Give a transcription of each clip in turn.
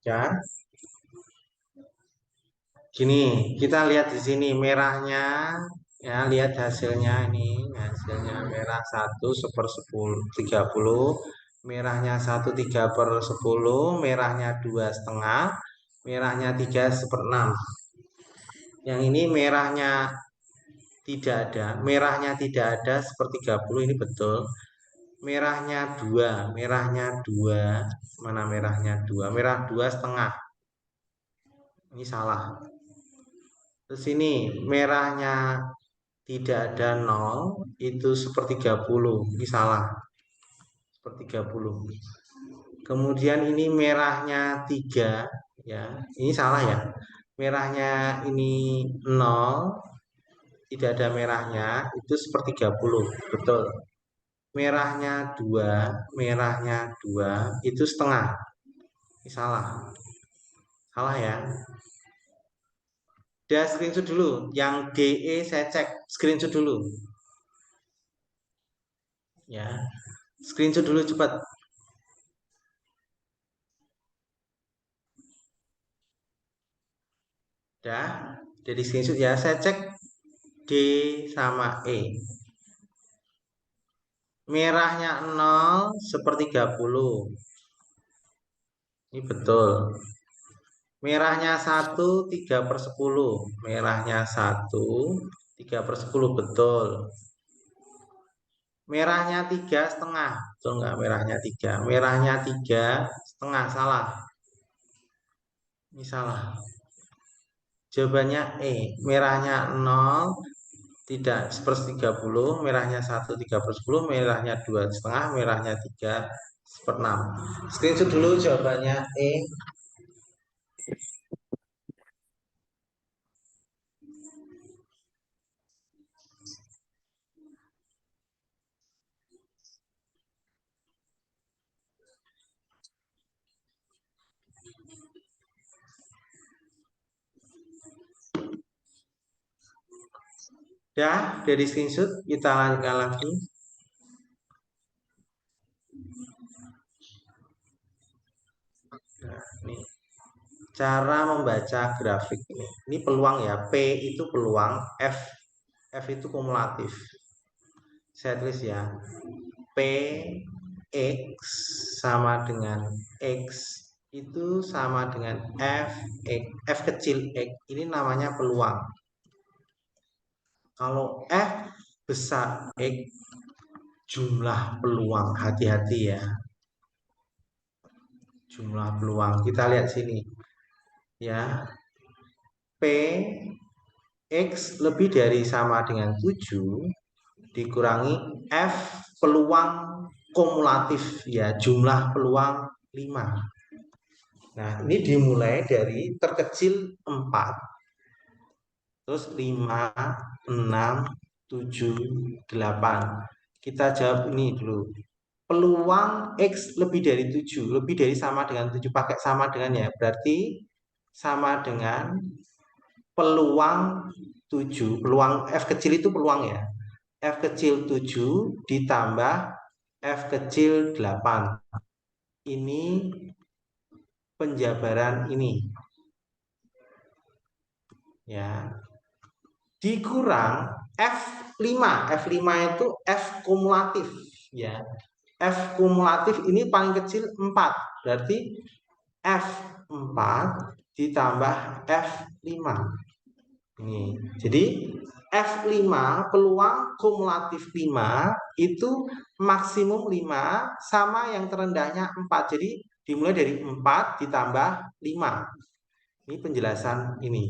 Ya, gini, kita lihat di sini merahnya, ya, lihat hasilnya ini, hasilnya merah 1/10 30, merahnya 1/3/10, merahnya 2,5, merahnya 3/6. Yang ini merahnya tidak ada 1/30 ini betul. Merahnya dua, mana merahnya dua? Merah 2,5. Ini salah. Terus ini merahnya tidak ada nol, itu 1/30. Ini salah. 1/30. Kemudian ini merahnya 3, ya. Ini salah ya. Merahnya ini nol, tidak ada merahnya, itu 1/30. Betul. Merahnya dua, itu setengah. Ini salah. Salah ya. Udah screenshot dulu. Yang DE saya cek. Screenshot dulu. Ya. Screenshot dulu cepat. Udah. Jadi screenshot ya. Saya cek D sama E. Merahnya 0 1/30. Ini betul. Merahnya 1/3/10. Merahnya 1/3/10 betul. Merahnya 3,5. Betul nggak merahnya 3? Merahnya 3,5 salah. Ini salah. Jawabannya E. Merahnya 0 tidak 1/30, merahnya 1/3/10, merahnya 2,5, merahnya 3/6. Screenshot dulu jawabannya E. Ya, dari screenshot kita lanjutkan lagi. Nah, ini cara membaca grafik ini. Ini peluang ya. P itu peluang, F itu kumulatif. Saya tulis ya. P X sama dengan X itu sama dengan F kecil X. Ini namanya peluang. Kalau F besar X, jumlah peluang, hati-hati ya. Jumlah peluang. Kita lihat sini. Ya. P X lebih dari sama dengan 7 dikurangi F peluang kumulatif ya, jumlah peluang 5. Nah, ini dimulai dari terkecil 4. Terus 5, 6, 7, 8. Kita jawab ini dulu. Peluang X lebih dari 7, lebih dari sama dengan 7, pakai sama dengan ya. Berarti sama dengan peluang 7, peluang F kecil itu peluang ya. F kecil 7 ditambah F kecil 8. Ini penjabaran ini. Ya. Dikurang F5. F5 itu F kumulatif ya. F kumulatif ini paling kecil 4. Berarti F4 ditambah F5. Ini. Jadi F5 peluang kumulatif 5 itu maksimum 5 sama yang terendahnya 4. Jadi dimulai dari 4 ditambah 5. Ini penjelasan ini.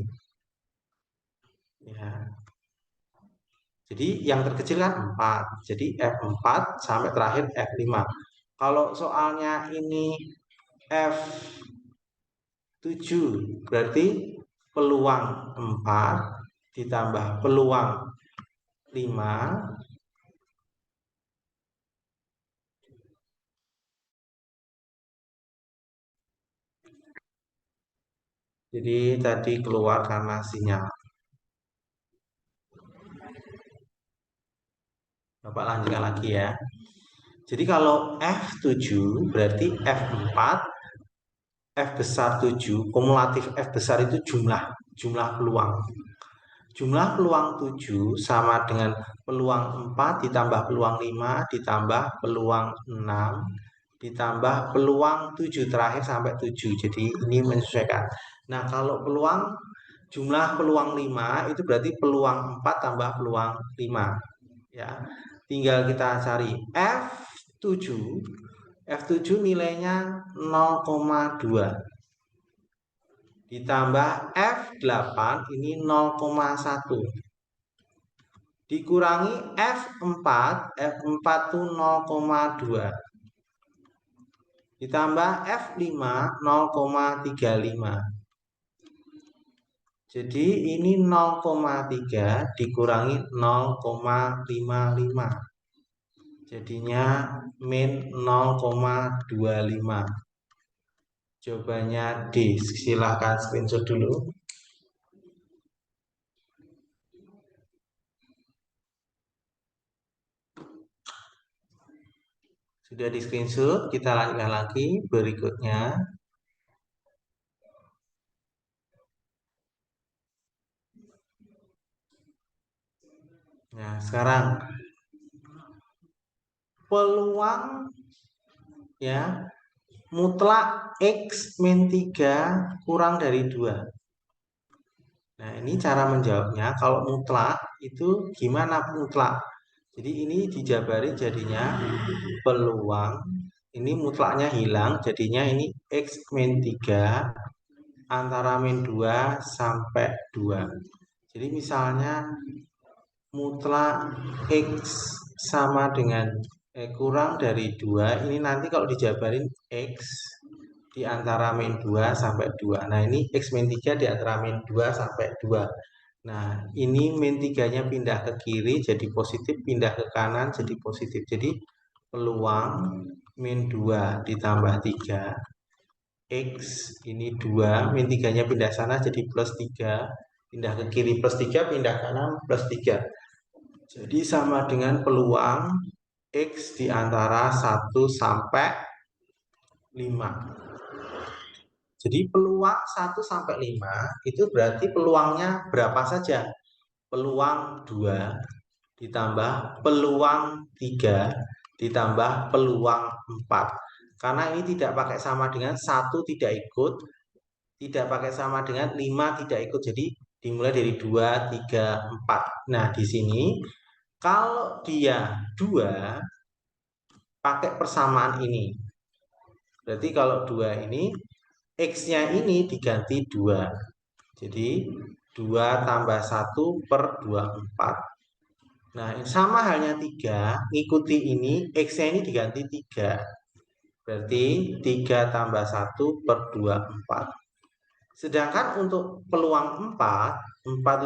Ya. Jadi yang terkecil kan 4. Jadi F4 sampai terakhir F5. Kalau soalnya ini F7 berarti peluang 4 ditambah peluang 5. Jadi tadi keluar karena sinyal. Bapak lanjutkan lagi ya. Jadi kalau F7 berarti F4 F besar 7, kumulatif F besar itu jumlah peluang. Jumlah peluang 7 sama dengan peluang 4 ditambah peluang 5 ditambah peluang 6 ditambah peluang 7 terakhir sampai 7. Jadi ini menyesuaikan. Nah, kalau jumlah peluang 5 itu berarti peluang 4 tambah peluang 5 ya. Tinggal kita cari F7. F7 nilainya 0,2 ditambah F8 ini 0,1 dikurangi F4 itu 0,2 ditambah F5 0,35. Jadi ini 0,3 dikurangi 0,55. Jadinya min 0,25. Jawabannya D. Silahkan screenshot dulu. Sudah di screenshot, kita lanjutkan lagi berikutnya. Nah, sekarang peluang ya mutlak X min 3 kurang dari 2. Nah, ini cara menjawabnya. Kalau mutlak itu gimana mutlak? Jadi ini dijabari jadinya peluang. Ini mutlaknya hilang, jadinya ini X min 3 antara min 2 sampai 2. Jadi misalnya mutlak X sama dengan kurang dari 2, ini nanti kalau dijabarin X di antara min 2 sampai 2. Nah, ini X min 3 di antara min 2 sampai 2. Nah, ini min 3-nya pindah ke kiri jadi positif, pindah ke kanan jadi positif. Jadi peluang min 2 ditambah 3 X ini 2, min 3-nya pindah sana jadi plus 3, pindah ke kiri plus 3, pindah kanan plus 3. Jadi sama dengan peluang X di antara 1 sampai 5. Jadi peluang 1 sampai 5 itu berarti peluangnya berapa saja? Peluang 2 ditambah peluang 3 ditambah peluang 4. Karena ini tidak pakai sama dengan 1 tidak ikut, tidak pakai sama dengan 5 tidak ikut. Jadi dimulai dari 2, 3, 4. Nah, di sini kalau dia 2 pakai persamaan ini. Berarti kalau 2 ini X-nya ini diganti 2. Jadi 2 tambah 1 per 24. Nah, sama halnya 3, ngikuti ini, X-nya ini diganti 3. Berarti 3 tambah 1 per 24. Sedangkan untuk peluang 4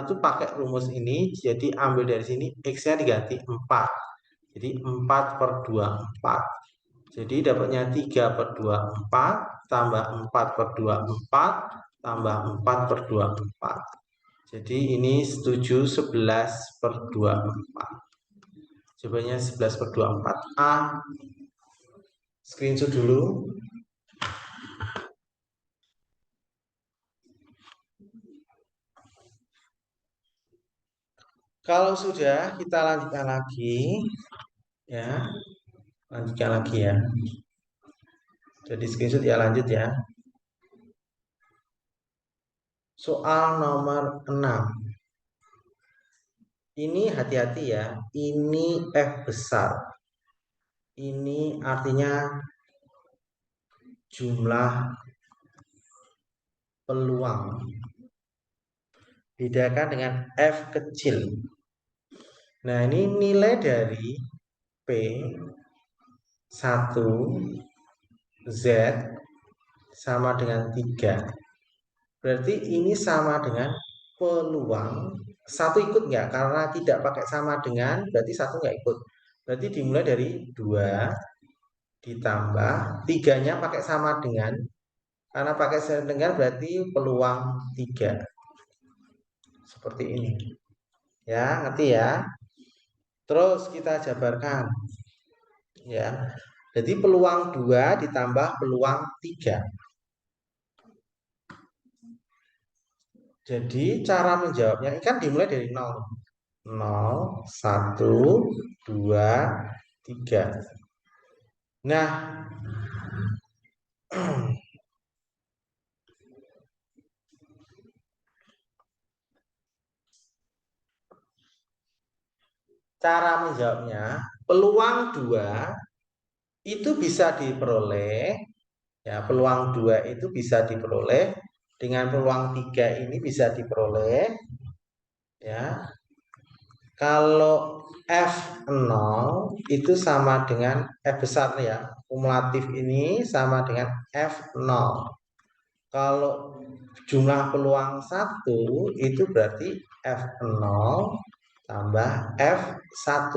itu pakai rumus ini, jadi ambil dari sini, X-nya diganti 4. Jadi 4 per 24. Jadi dapatnya 3 per 24, tambah 4 per 24, tambah 4 per 24. Jadi ini 11 per 24. Jawabannya 11 per 24. A. Screenshot dulu. Kalau sudah, kita lanjutkan lagi. Ya, lanjutkan lagi ya. Jadi screenshot ya, lanjut ya. Soal nomor 6. Ini hati-hati ya. Ini F besar. Ini artinya jumlah peluang. Bedakan dengan F kecil. Nah, ini nilai dari P1 Z sama dengan 3. Berarti ini sama dengan peluang. Satu ikut nggak? Karena tidak pakai sama dengan, berarti satu nggak ikut. Berarti dimulai dari 2 ditambah 3-nya pakai sama dengan. Karena pakai sama dengan berarti peluang 3. Seperti ini. Ya, ngerti ya? Terus kita jabarkan. Ya. Jadi peluang 2 ditambah peluang 3. Jadi cara menjawabnya ini kan dimulai dari 0. 0, 1, 2, 3. Nah, cara menjawabnya, peluang 2 itu bisa diperoleh, ya peluang 2 itu bisa diperoleh dengan peluang 3 ini bisa diperoleh, ya. Kalau F0 itu sama dengan F besar ya, kumulatif ini sama dengan F0. Kalau jumlah peluang 1 itu berarti F0 tambah F1.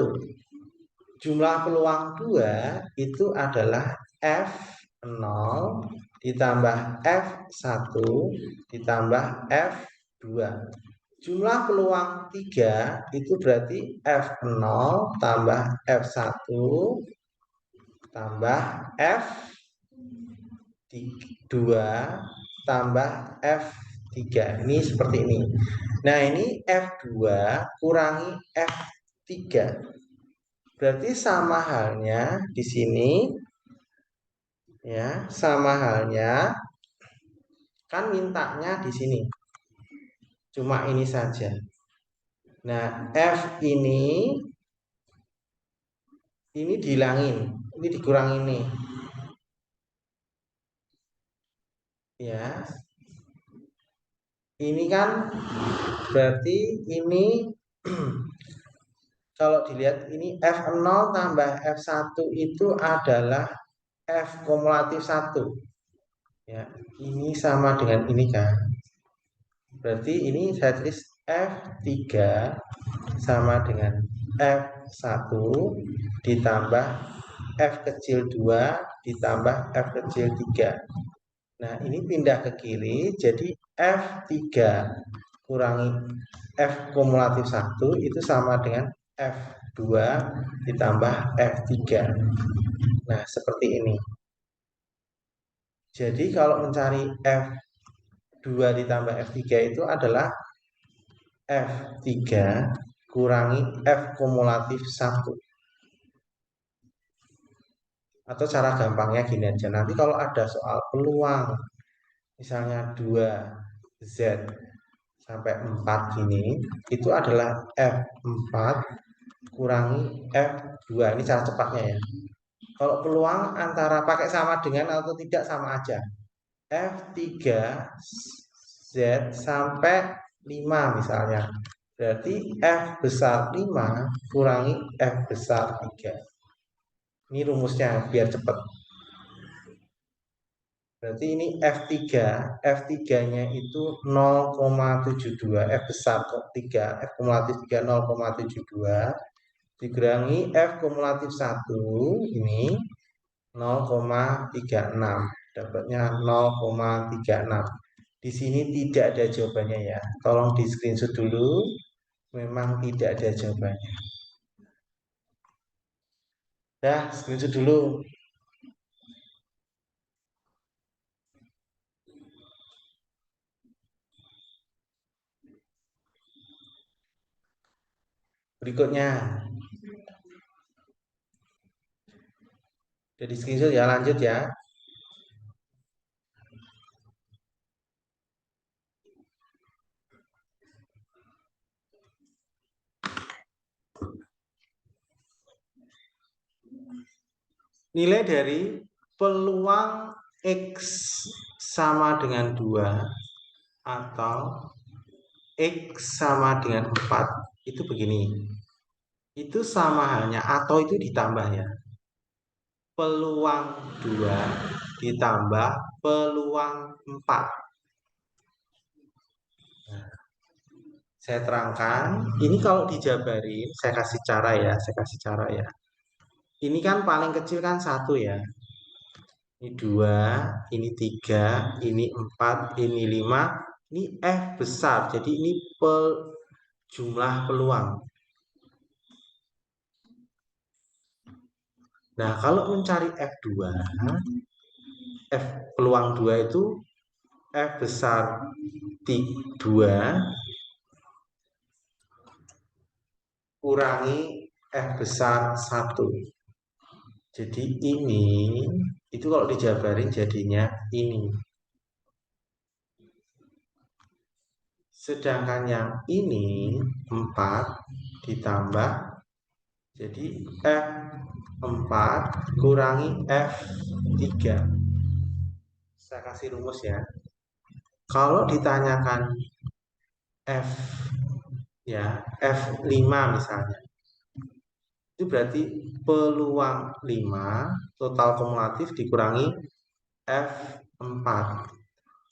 Jumlah peluang 2 itu adalah F0 ditambah F1 ditambah F2. Jumlah peluang 3 itu berarti F0 tambah F1 tambah F2 tambah F3. Ini seperti ini. Nah, ini F2 kurangi F3. Berarti sama halnya di sini, ya, sama halnya kan mintanya di sini. Cuma ini saja. Nah, F ini dihilangin, ini dikurangin nih. Ya, ini kan berarti ini kalau dilihat ini F0 tambah F1 itu adalah F kumulatif 1. Ya, ini sama dengan ini kan. Berarti ini saya tulis F3 sama dengan F1 ditambah F kecil 2 ditambah F kecil 3. Nah, ini pindah ke kiri jadi F3 kurangi F kumulatif 1 itu sama dengan F2 ditambah F3. Nah, seperti ini. Jadi kalau mencari F2 ditambah F3 itu adalah F3 kurangi F kumulatif 1. Atau cara gampangnya gini aja. Nanti kalau ada soal peluang, misalnya 2Z sampai 4 gini, itu adalah F4 kurangi F2. Ini cara cepatnya ya. Kalau peluang antara pakai sama dengan atau tidak sama aja. F3 Z sampai 5 misalnya. Berarti F besar 5 kurangi F besar 3. Ini rumusnya biar cepat. Berarti ini F3. F3-nya itu 0,72. F besar 3. F kumulatif 3 0,72. Dikurangi F kumulatif 1. Ini 0,36. Dapatnya 0,36. Di sini tidak ada jawabannya ya. Tolong di screenshot dulu. Memang tidak ada jawabannya. Dah, screenshot dulu. Berikutnya. Jadi screenshot ya, lanjut ya. Nilai dari peluang X sama dengan 2 atau X sama dengan 4 itu begini. Itu sama halnya atau itu ditambah ya. Peluang 2 ditambah peluang 4. Nah, saya terangkan, ini kalau dijabarin, saya kasih cara ya, Ini kan paling kecil kan 1 ya. Ini 2, ini 3, ini 4, ini 5, ini F besar. Jadi ini jumlah peluang. Nah, kalau mencari F2, F peluang 2 itu F besar 2 kurangi F besar 1. Jadi ini, itu kalau dijabarin jadinya ini. Sedangkan yang ini 4 ditambah, jadi F4 kurangi F3. Saya kasih rumus ya. Kalau ditanyakan F, ya F5 misalnya, itu berarti peluang 5 total kumulatif dikurangi F4.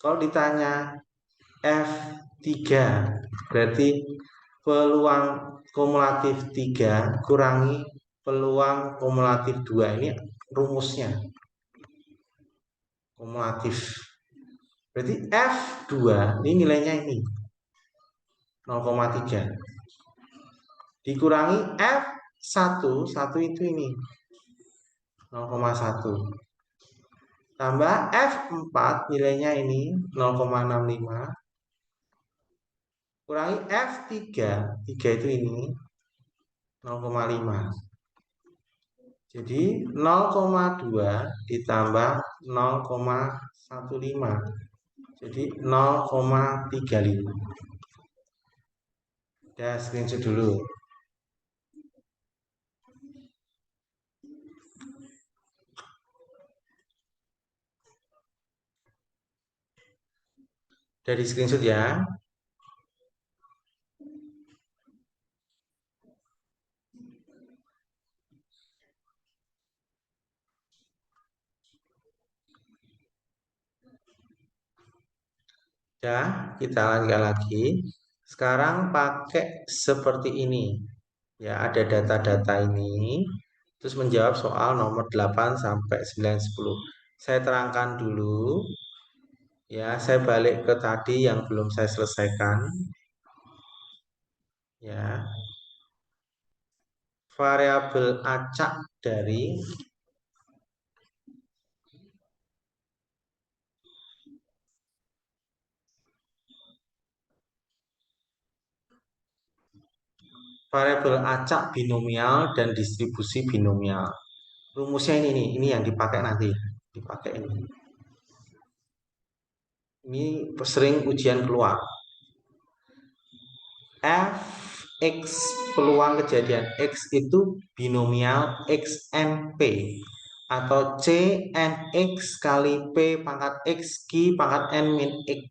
Kalau ditanya F3 berarti peluang kumulatif 3 kurangi peluang kumulatif 2. Ini rumusnya kumulatif. Berarti F2 ini nilainya ini 0,3 dikurangi F1, 1 itu ini 0,1 tambah F4 nilainya ini 0,65 kurangi F3, 3 itu ini 0,5. Jadi 0,2 ditambah 0,15. Jadi 0,35. Ya, screenshot dulu. Dari screenshot ya. Ya, kita lanjutkan lagi. Sekarang pakai seperti ini. Ya, ada data-data ini. Terus menjawab soal nomor 8 sampai 9, 10. Saya terangkan dulu. Ya, saya balik ke tadi yang belum saya selesaikan. Ya, variabel acak dari variabel acak binomial dan distribusi binomial. Rumusnya ini nih, ini yang dipakai nanti. Dipakai ini. Ini sering ujian keluar. Fx peluang kejadian X itu binomial XNP atau CNX kali P pangkat X Q pangkat N min X.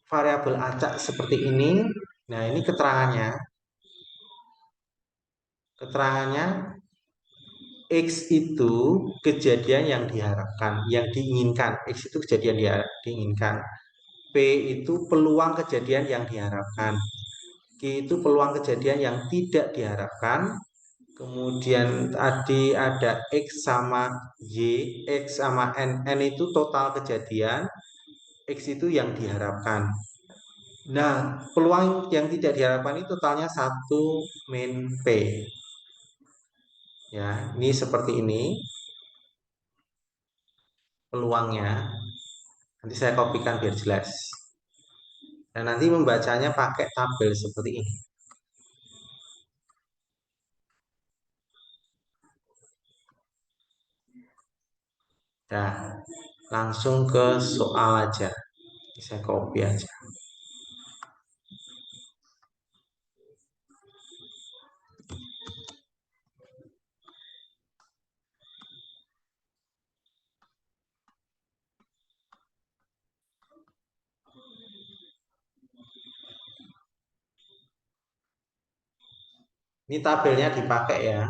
Variabel acak seperti ini. Nah, ini keterangannya. Keterangannya X itu kejadian yang diharapkan, yang diinginkan. X itu kejadian yang diinginkan. P itu peluang kejadian yang diharapkan. Q itu peluang kejadian yang tidak diharapkan. Kemudian tadi ada X sama Y, X sama N. N itu total kejadian. X itu yang diharapkan. Nah, peluang yang tidak diharapkan itu totalnya 1 min P. Ya, ini seperti ini peluangnya. Nanti saya kopikan biar jelas. Dan nanti membacanya pakai tabel seperti ini. Nah, langsung ke soal aja. Saya copy aja. Ini tabelnya dipakai ya.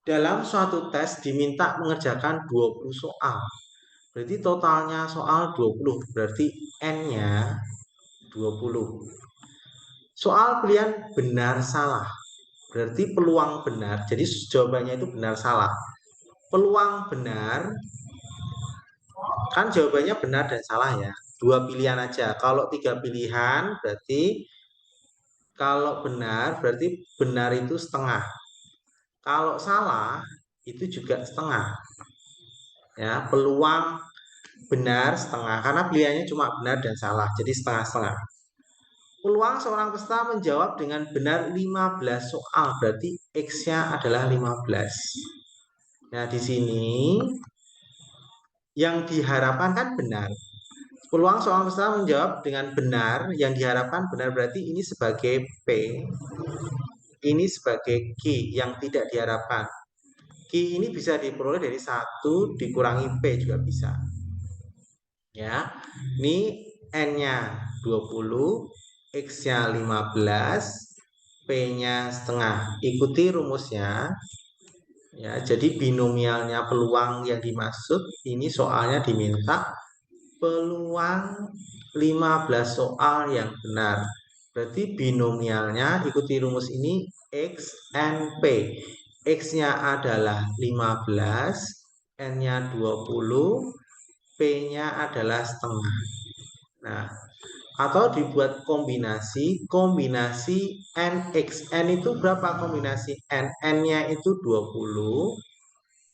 Dalam suatu tes diminta mengerjakan 20 soal. Berarti totalnya soal 20. Berarti N-nya 20. Soal pilihan benar salah. Berarti peluang benar. Jadi jawabannya itu benar salah. Peluang benar kan jawabannya benar dan salah ya. Dua pilihan aja. Kalau tiga pilihan berarti kalau benar berarti benar itu setengah. Kalau salah itu juga setengah. Ya, peluang benar setengah karena pilihannya cuma benar dan salah, jadi setengah-setengah. Peluang seorang peserta menjawab dengan benar 15 soal, berarti X-nya adalah 15. Nah, di sini yang diharapkan kan benar. Peluang seorang peserta menjawab dengan benar, yang diharapkan benar berarti ini sebagai P, ini sebagai Q yang tidak diharapkan. Q ini bisa diperoleh dari 1 dikurangi P juga bisa. Ya, ini N-nya 20, X-nya 15, P-nya setengah. Ikuti rumusnya. Ya, jadi binomialnya peluang yang dimaksud ini soalnya diminta peluang 15 soal yang benar. Berarti binomialnya ikuti rumus ini X and P. X-nya adalah 15, N-nya 20, P-nya adalah setengah. Nah, atau dibuat kombinasi NX. N itu berapa kombinasi N? N-nya itu 20,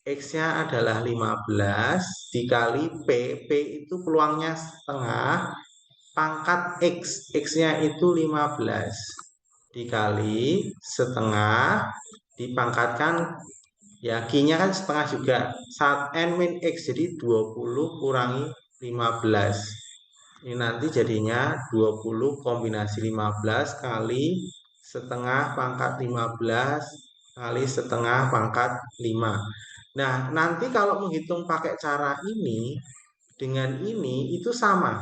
X-nya adalah 15 dikali P. P itu peluangnya setengah, pangkat X. X-nya itu 15 dikali setengah, dipangkatkan ya Q-nya kan setengah juga. Saat N min X jadi 20 kurangi 15. Ini nanti jadinya 20 kombinasi 15 kali setengah pangkat 15 kali setengah pangkat 5. Nah, nanti kalau menghitung pakai cara ini dengan ini itu sama.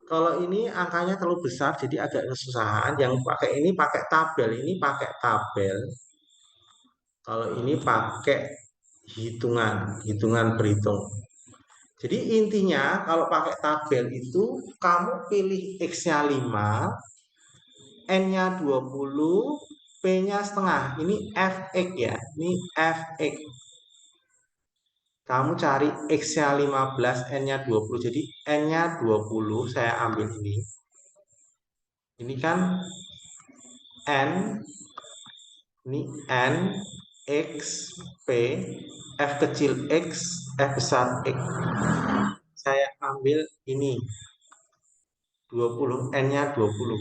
Kalau ini angkanya terlalu besar jadi agak kesusahan. Yang pakai ini pakai tabel, ini pakai tabel. Kalau ini pakai hitungan berhitung. Jadi intinya kalau pakai tabel itu kamu pilih X-nya 5, N-nya 20, P-nya setengah. Ini Fx ya, ini Fx. Kamu cari X-nya 15, N-nya 20. Jadi N-nya 20 saya ambil ini. Ini kan N, ini N, X, P, F kecil X, F besar X. Saya ambil ini 20, N-nya 20.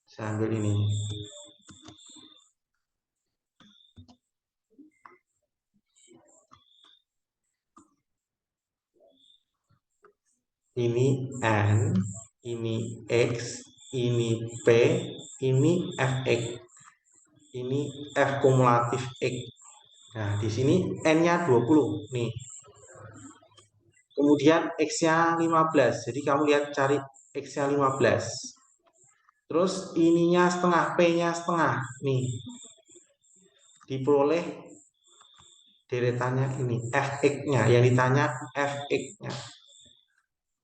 Saya ambil ini. Ini N, ini X, ini P, ini Fx. Ini F kumulatif X. Nah, di sini N-nya 20 nih. Kemudian X-nya 15. Jadi kamu lihat cari X-nya 15. Terus ininya setengah, P-nya setengah. Nih. Diperoleh deretannya ini Fx-nya. Yang ditanya Fx-nya.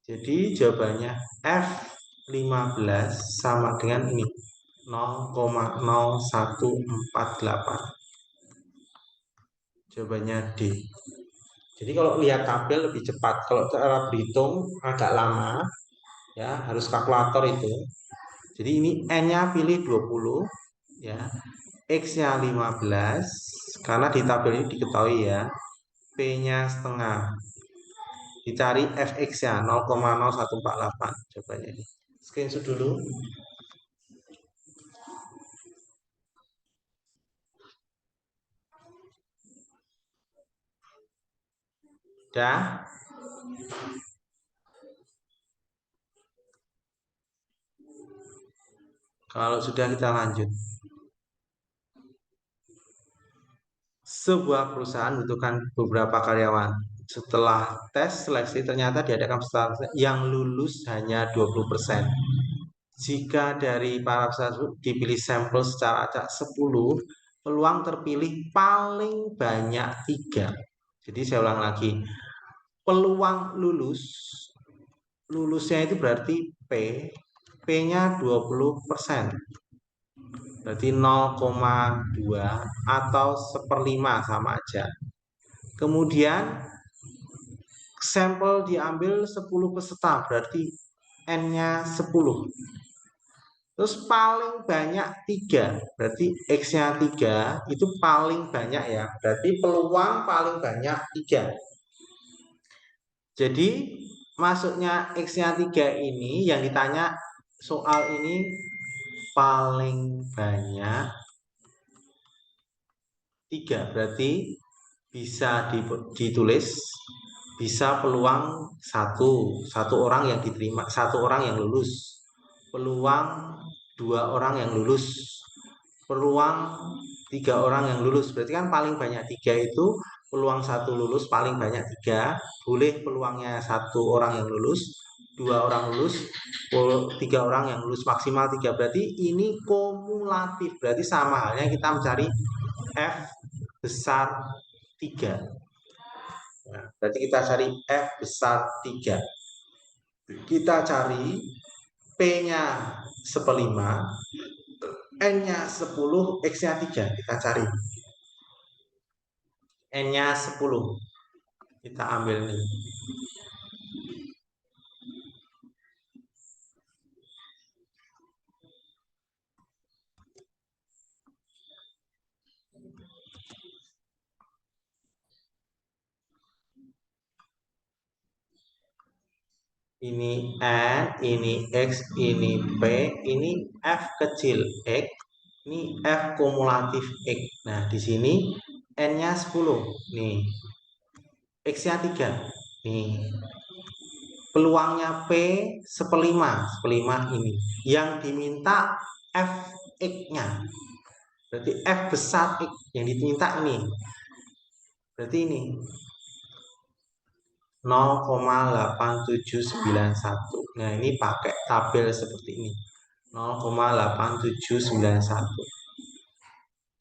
Jadi jawabannya F15 sama dengan ini 0,0148. Jawabannya D. Jadi kalau lihat tabel lebih cepat. Kalau cara berhitung agak lama, ya harus kalkulator itu. Jadi ini N-nya pilih 20, ya. X-nya 15, karena di tabel ini diketahui ya. P-nya setengah. Dicari Fx-nya 0,0148. Jawabannya ini. Screenshot dulu. Dah. Kalau sudah kita lanjut. Sebuah perusahaan membutuhkan beberapa karyawan. Setelah tes seleksi ternyata diadakan peserta yang lulus hanya 20%. Jika dari para peserta dipilih sampel secara acak 10, peluang terpilih paling banyak 3. Jadi saya ulang lagi. Peluang lulusnya itu berarti P, P-nya 20%. Berarti 0,2 atau 1/5 sama aja. Kemudian sampel diambil 10 peserta, berarti N-nya 10. Terus paling banyak 3, berarti X-nya 3 itu paling banyak ya. Berarti peluang paling banyak 3. Jadi masuknya X-nya 3 ini yang ditanya soal ini paling banyak 3. Berarti bisa ditulis bisa peluang satu orang yang diterima, satu orang yang lulus, peluang 2 orang yang lulus, peluang 3 orang yang lulus. Berarti kan paling banyak 3 itu peluang satu lulus paling banyak 3, boleh peluangnya satu orang yang lulus, 2 orang lulus, 3 orang yang lulus, maksimal 3. Berarti ini kumulatif, berarti sama halnya kita mencari F besar 3. Nah, berarti kita cari F besar 3. Kita cari P-nya 1/5, N-nya 10, X-nya 3. Kita cari N-nya 10. Kita ambil nih. Ini N, ini X, ini P, ini F kecil X, ini F kumulatif X. Nah, di sini N-nya 10. Nih. X-nya 3. Nih. Peluangnya P 1/5 ini. Yang diminta Fx-nya. Berarti F besar X yang diminta ini. Berarti ini 0,8791. Nah, ini pakai tabel seperti ini. 0,8791.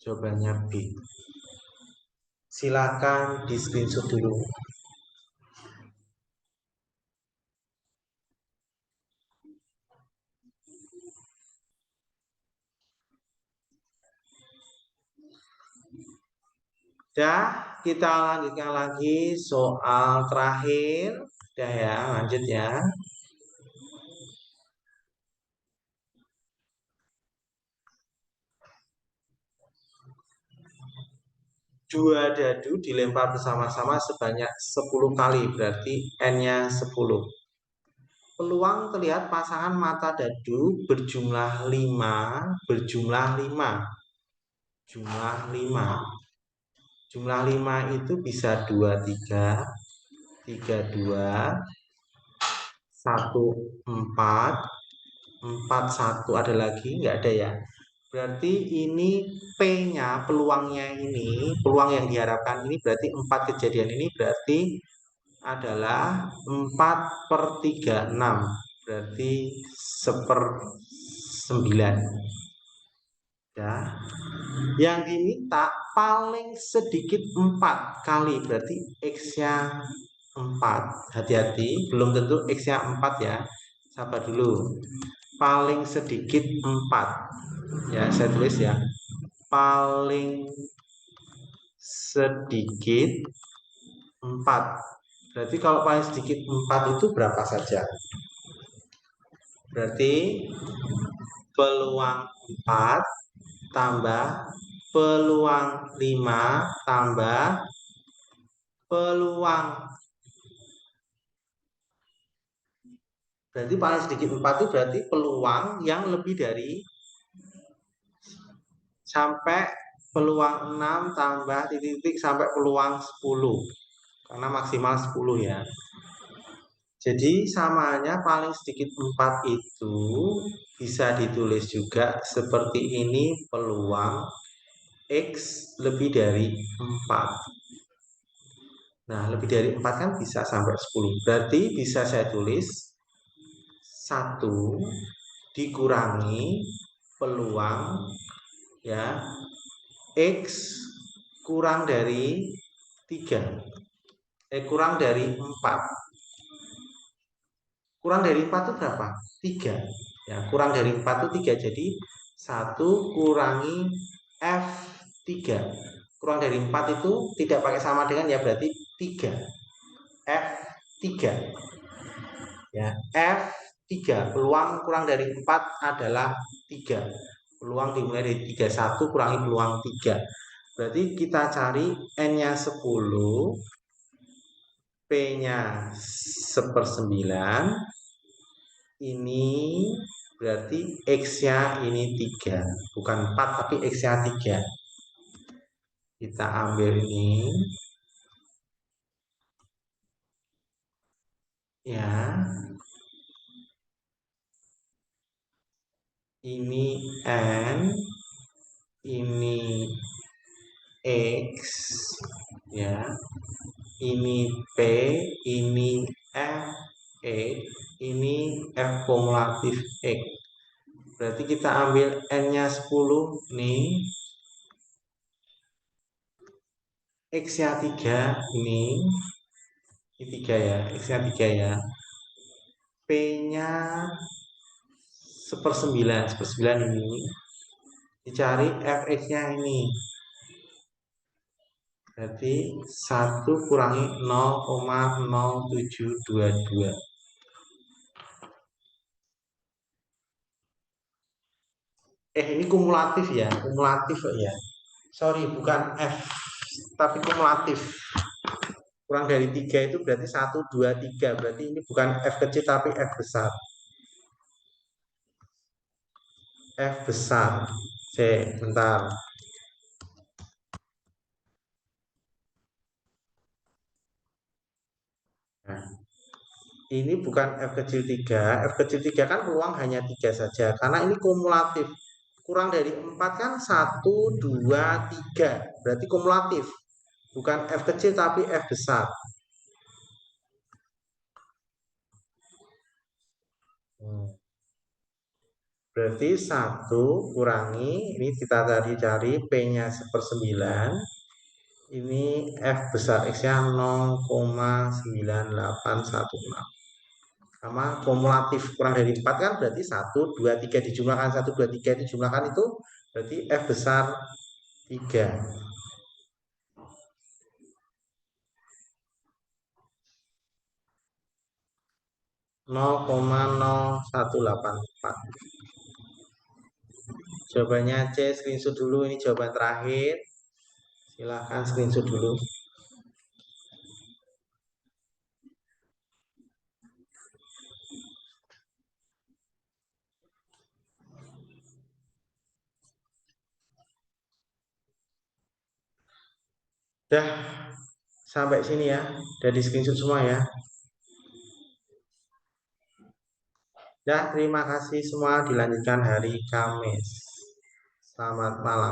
Jawabannya B. Silakan di screenshot dulu. Dah, kita lanjutkan lagi soal terakhir. Dah ya, lanjut ya. Dua dadu dilempar bersama-sama sebanyak 10 kali, berarti N-nya 10. Peluang terlihat pasangan mata dadu berjumlah 5, berjumlah 5. Jumlah 5. Jumlah 5 itu bisa 2, 3, 3, 2, 1, 4, 4, 1. Ada lagi? Nggak ada ya. Berarti ini P-nya, peluangnya ini, peluang yang diharapkan ini berarti 4 kejadian ini berarti adalah 4/36. Berarti 1/9. Ya. Yang diminta paling sedikit 4 kali, berarti X-nya 4. Hati-hati, belum tentu X-nya 4 ya. Sabar dulu. Paling sedikit 4. Ya, saya tulis ya. Paling sedikit 4. Berarti kalau paling sedikit 4 itu berapa saja? Berarti peluang 4 tambah peluang 5 tambah peluang. Berarti paling sedikit 4 itu berarti peluang yang lebih dari sampai peluang 6 tambah titik-titik sampai peluang 10. Karena maksimal 10 ya. Jadi samanya paling sedikit 4 itu bisa ditulis juga seperti ini, peluang X lebih dari 4. Nah, lebih dari 4 kan bisa sampai 10. Berarti bisa saya tulis 1 dikurangi peluang ya X kurang dari 3. Kurang dari 4. Kurang dari 4 itu berapa? 3. Ya, kurang dari 4 itu 3. Jadi 1 kurangi F3. Kurang dari 4 itu tidak pakai sama dengan ya, berarti 3. F3. Ya, F3 3. Peluang kurang dari 4 adalah 3. Peluang dimulai dari 31 kurangi peluang 3. Berarti kita cari N-nya 10, P-nya 1/9. Ini berarti X-nya ini 3. Bukan 4 tapi X-nya 3. Kita ambil ini. Ya, ini N, ini X, ya, ini P, ini F, X, ini F kumulatif X. Berarti kita ambil N-nya 10 nih, X-nya 3 ini 3 ya, X-nya 3 ya. P-nya 1/9, 1/9 ini. Dicari Fx-nya ini. Berarti 1 kurangi 0,0722. Ini kumulatif ya, kumulatif ya. Sorry, bukan F, tapi kumulatif. Kurang dari 3 itu berarti 1, 2, 3. Berarti ini bukan F kecil tapi F besar. F besar. C, bentar. Nah, ini bukan F kecil 3. F kecil 3 kan peluang hanya 3 saja. Karena ini kumulatif. Kurang dari 4 kan 1, 2, 3. Berarti kumulatif. Bukan F kecil tapi F besar. Berarti 1 kurangi, ini kita tadi cari P-nya 1/9. Ini F besar X-nya 0,9816. Sama kumulatif kurang dari 4 kan berarti 1, 2, 3 dijumlahkan 1, 2, 3 dijumlahkan itu berarti F besar 3. 0,0184. Jawabannya C, screenshot dulu, ini jawaban terakhir. Silahkan screenshot dulu. Dah sampai sini ya. Udah di screenshot semua ya. Ya, terima kasih semua. Dilanjutkan hari Kamis. Selamat malam.